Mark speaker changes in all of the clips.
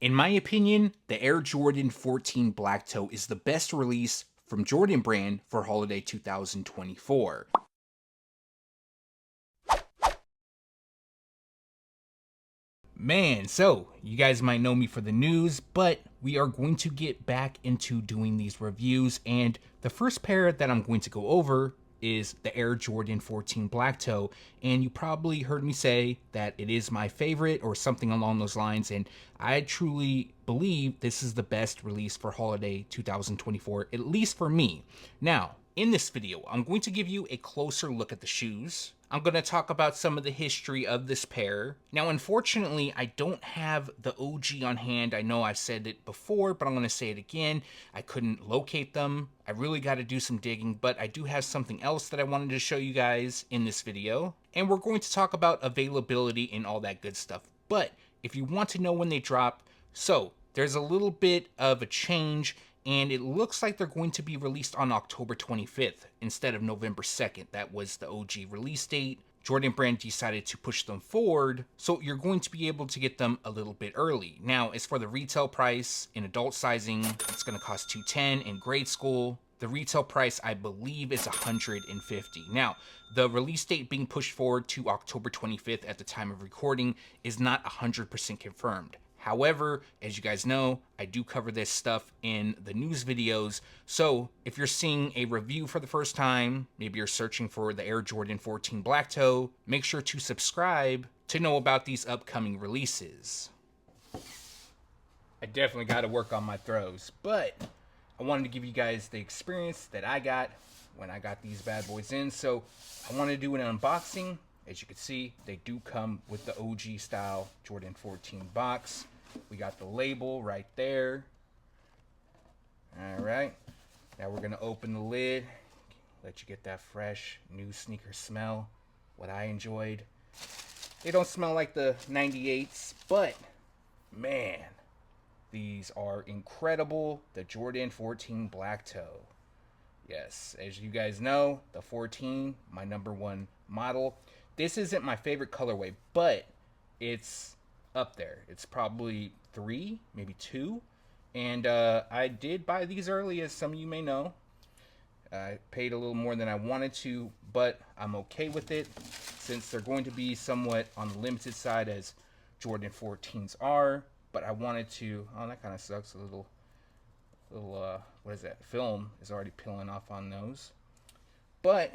Speaker 1: In my opinion, the Air Jordan 14 Black Toe is the best release from Jordan Brand for holiday 2024. Man, so you guys might know me for the news, but we are going to get back into doing these reviews, and the first pair that I'm going to go over is the Air Jordan 14 Black Toe, and you probably heard me say that it is my favorite or something along those lines, and I truly believe this is the best release for holiday 2024, at least for me. Now, in this video, I'm going to give you a closer look at the shoes. I'm going to talk about some of the history of this pair. Now, unfortunately, I don't have the OG on hand. I know I've said it before, but I'm going to say it again. I couldn't locate them. I really got to do some digging, but I do have something else that I wanted to show you guys in this video. And we're going to talk about availability and all that good stuff. But if you want to know when they drop, so there's a little bit of a change, and it looks like they're going to be released on October 25th instead of November 2nd. That was the OG release date. Jordan Brand decided to push them forward, so you're going to be able to get them a little bit early. Now, as for the retail price, in adult sizing, it's going to cost $210. In grade school, the retail price, I believe, is $150. Now, the release date being pushed forward to October 25th at the time of recording is not 100% confirmed. However, as you guys know, I do cover this stuff in the news videos. So if you're seeing a review for the first time, maybe you're searching for the Air Jordan 14 Black Toe, make sure to subscribe to know about these upcoming releases. I definitely got to work on my throws, but I wanted to give you guys the experience that I got when I got these bad boys in. So I want to do an unboxing. As you can see, they do come with the OG style Jordan 14 box. We got the label right there. All right. Now we're going to open the lid. Let you get that fresh new sneaker smell. What I enjoyed. They don't smell like the 98s, but man, these are incredible. The Jordan 14 Black Toe. Yes, as you guys know, the 14, my #1 model. This isn't my favorite colorway, but it's up there. It's probably 3, maybe 2. And I did buy these early, as some of you may know. I paid a little more than I wanted to, but I'm okay with it since they're going to be somewhat on the limited side as Jordan 14s are. But I wanted to, oh, that kind of sucks. A little what is that? Film is already peeling off on those. But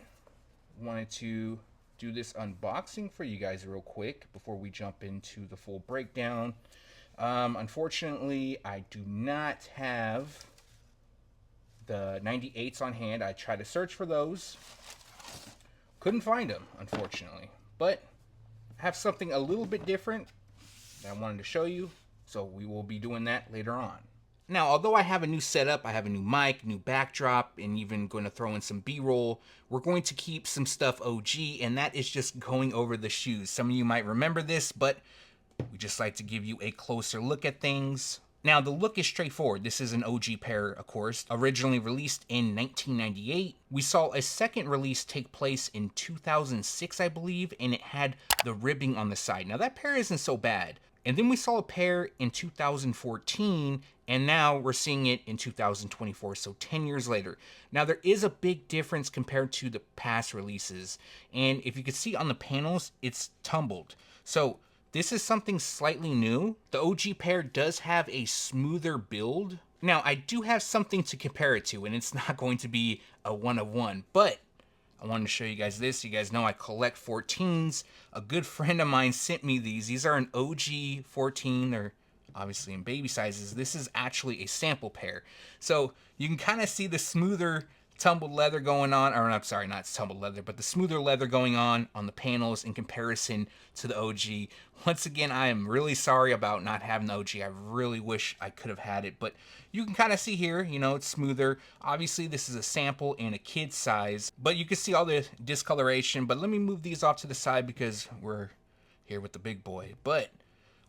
Speaker 1: wanted to do this unboxing for you guys real quick before we jump into the full breakdown. Unfortunately, I do not have the 98s on hand. I tried to search for those. Couldn't find them, unfortunately. But I have something a little bit different that I wanted to show you. So we will be doing that later on. Now, although I have a new setup, I have a new mic, new backdrop, and even going to throw in some B-roll, we're going to keep some stuff OG, and that is just going over the shoes. Some of you might remember this, but we just like to give you a closer look at things. Now, the look is straightforward. This is an OG pair, of course, originally released in 1998. We saw a second release take place in 2006, I believe, and it had the ribbing on the side. Now, that pair isn't so bad. And then we saw a pair in 2014, and now we're seeing it in 2024, so 10 years later. Now, there is a big difference compared to the past releases, and if you can see on the panels, it's tumbled. So this is something slightly new. The OG pair does have a smoother build. Now, I do have something to compare it to, and it's not going to be a one of one, but I wanted to show you guys this. You guys know I collect 14s. A good friend of mine sent me these. These are an OG 14. They're obviously in baby sizes. This is actually a sample pair. So you can kind of see the smoother tumbled leather going on, or I'm sorry, not tumbled leather, but the smoother leather going on the panels in comparison to the OG. Once again, I am really sorry about not having the OG. I really wish I could have had it, but you can kind of see here, you know, it's smoother. Obviously, this is a sample and a kid size, but you can see all the discoloration. But let me move these off to the side because we're here with the big boy. But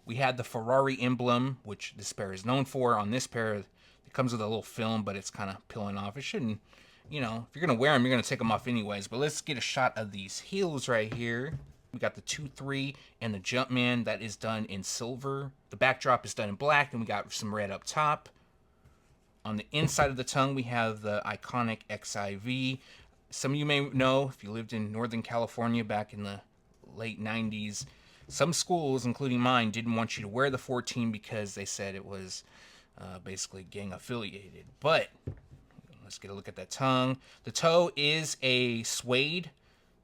Speaker 1: we had the Ferrari emblem, which this pair is known for. On this pair, it comes with a little film, but it's kind of peeling off. It shouldn't, you know, if you're going to wear them, you're going to take them off anyways. But let's get a shot of these heels right here. We got the 2-3 and the Jumpman that is done in silver. The backdrop is done in black, and we got some red up top. On the inside of the tongue, we have the iconic XIV. Some of you may know, if you lived in Northern California back in the late 90s, some schools, including mine, didn't want you to wear the 14 because they said it was basically gang affiliated. But let's get a look at that tongue. The toe is a suede.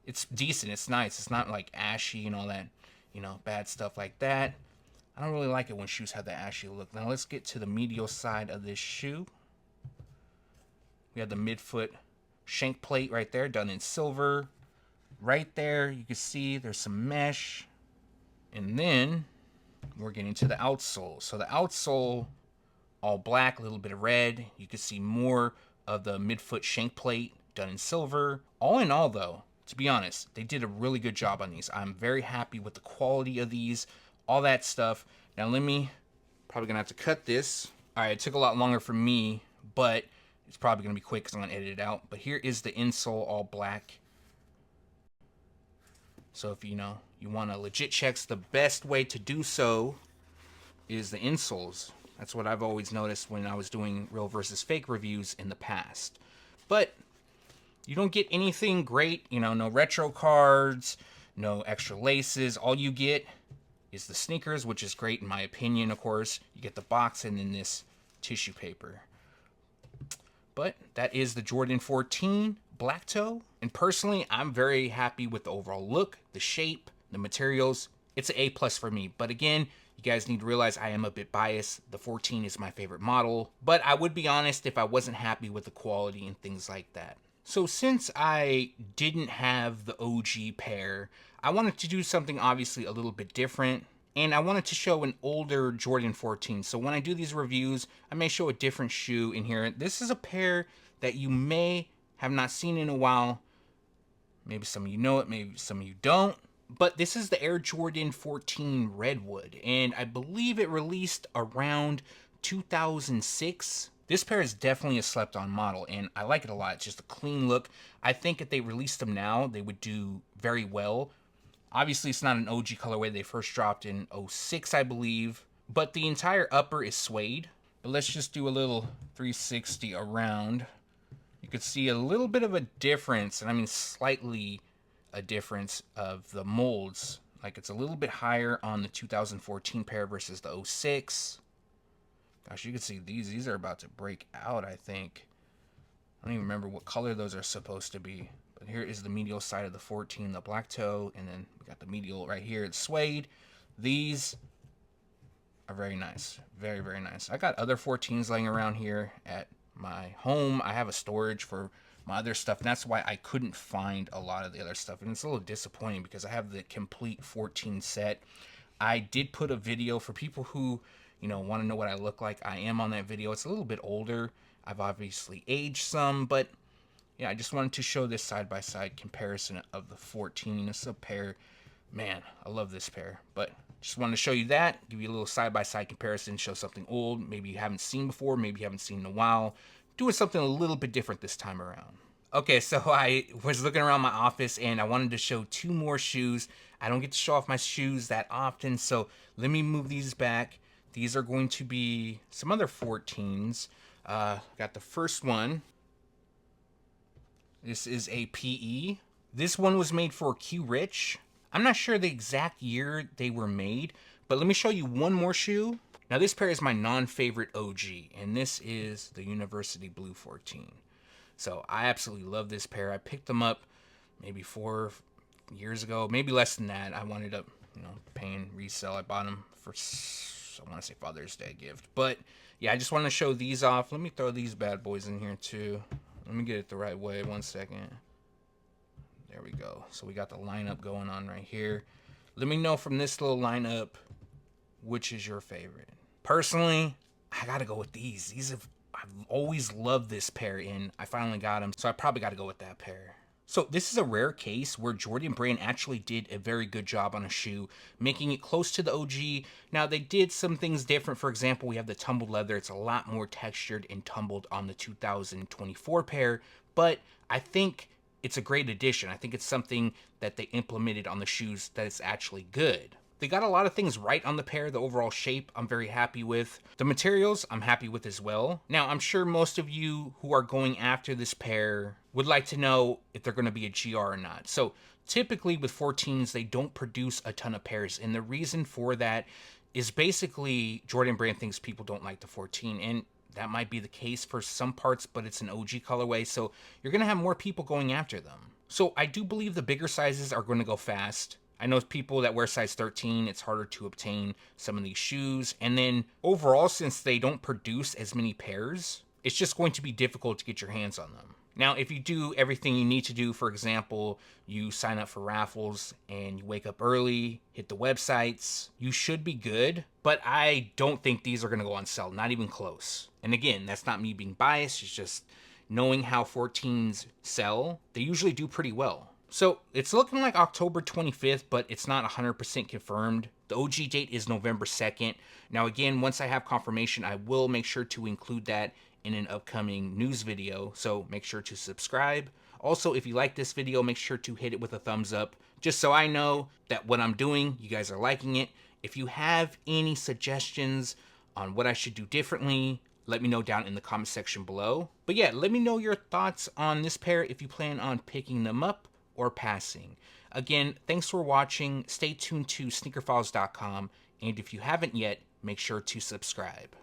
Speaker 1: It's decent. It's nice. It's not like ashy and all that, bad stuff like that. I don't really like it when shoes have the ashy look. Now let's get to the medial side of this shoe. We have the midfoot shank plate right there, done in silver. Right there, you can see there's some mesh. And then we're getting to the outsole. So the outsole, all black, a little bit of red. You can see more of the midfoot shank plate done in silver. All in all, though, to be honest, they did a really good job on these. I'm very happy with the quality of these, all that stuff. Now probably gonna have to cut this. All right, it took a lot longer for me, but it's probably gonna be quick because I'm gonna edit it out. But here is the insole, all black. So if you want to legit check, the best way to do so is the insoles. That's what I've always noticed when I was doing real versus fake reviews in the past. But you don't get anything great, no retro cards, no extra laces. All you get is the sneakers, which is great in my opinion, of course. You get the box and then this tissue paper. But that is the Jordan 14 Black Toe. And personally, I'm very happy with the overall look, the shape, the materials. It's an A+ for me. But again, you guys need to realize I am a bit biased. The 14 is my favorite model. But I would be honest if I wasn't happy with the quality and things like that. So since I didn't have the OG pair, I wanted to do something obviously a little bit different. And I wanted to show an older Jordan 14. So when I do these reviews, I may show a different shoe in here. This is a pair that you may have not seen in a while. Maybe some of you know it, maybe some of you don't. But this is the Air Jordan 14 Redwood. And I believe it released around 2006. This pair is definitely a slept-on model, and I like it a lot. It's just a clean look. I think if they released them now, they would do very well. Obviously, it's not an OG colorway. They first dropped in 06, I believe. But the entire upper is suede. But let's just do a little 360 around. You could see a little bit of a difference, and I mean slightly a difference of the molds. Like it's a little bit higher on the 2014 pair versus the 06. Gosh, you can see these are about to break out, I think. I don't even remember what color those are supposed to be. But here is the medial side of the 14, the black toe, and then we got the medial right here. It's suede. These are very nice. Very, very nice. I got other 14s laying around here at my home. I have a storage for my other stuff, and that's why I couldn't find a lot of the other stuff. And it's a little disappointing because I have the complete 14 set. I did put a video for people who want to know what I look like. I am on that video. It's a little bit older. I've obviously aged some, but yeah, I just wanted to show this side-by-side comparison of the 14. It's a pair. Man, I love this pair. But just wanted to show you that, give you a little side-by-side comparison, show something old, maybe you haven't seen before, maybe you haven't seen in a while. Doing something a little bit different this time around. Okay, so I was looking around my office and I wanted to show two more shoes. I don't get to show off my shoes that often, so let me move these back. These are going to be some other 14s. Got the first one. This is a PE. This one was made for Q Rich. I'm not sure the exact year they were made, but let me show you one more shoe. Now this pair is my non-favorite OG, and this is the University Blue 14. So I absolutely love this pair. I picked them up maybe 4 years ago, maybe less than that. I wound up, paying resale. I bought them for, I want to say Father's Day gift. But yeah, I just want to show these off. Let me throw these bad boys in here too. Let me get it the right way. 1 second. There we go. So we got the lineup going on right here. Let me know from this little lineup which is your favorite. Personally, I gotta go with these. I've always loved this pair, and I finally got them, so I probably gotta go with that pair. So this is a rare case where Jordan Brand actually did a very good job on a shoe, making it close to the OG. Now they did some things different. For example, we have the tumbled leather. It's a lot more textured and tumbled on the 2024 pair, but I think it's a great addition. I think it's something that they implemented on the shoes that is actually good. They got a lot of things right on the pair. The overall shape, I'm very happy with. The materials, I'm happy with as well. Now, I'm sure most of you who are going after this pair would like to know if they're going to be a GR or not. So typically with 14s, they don't produce a ton of pairs. And the reason for that is basically Jordan Brand thinks people don't like the 14. And that might be the case for some parts, but it's an OG colorway. So you're going to have more people going after them. So I do believe the bigger sizes are going to go fast. I know people that wear size 13, it's harder to obtain some of these shoes. And then overall, since they don't produce as many pairs, it's just going to be difficult to get your hands on them. Now, if you do everything you need to do, for example, you sign up for raffles and you wake up early, hit the websites, you should be good. But I don't think these are going to go on sale, not even close. And again, that's not me being biased, it's just knowing how 14s sell. They usually do pretty well. So it's looking like October 25th, but it's not 100% confirmed. The OG date is November 2nd. Now again, once I have confirmation, I will make sure to include that in an upcoming news video, so make sure to subscribe. Also, if you like this video, make sure to hit it with a thumbs up, just so I know that what I'm doing, you guys are liking it. If you have any suggestions on what I should do differently, let me know down in the comment section below. But yeah, let me know your thoughts on this pair if you plan on picking them up or passing. Again, thanks for watching. Stay tuned to SneakerFiles.com, and if you haven't yet, make sure to subscribe.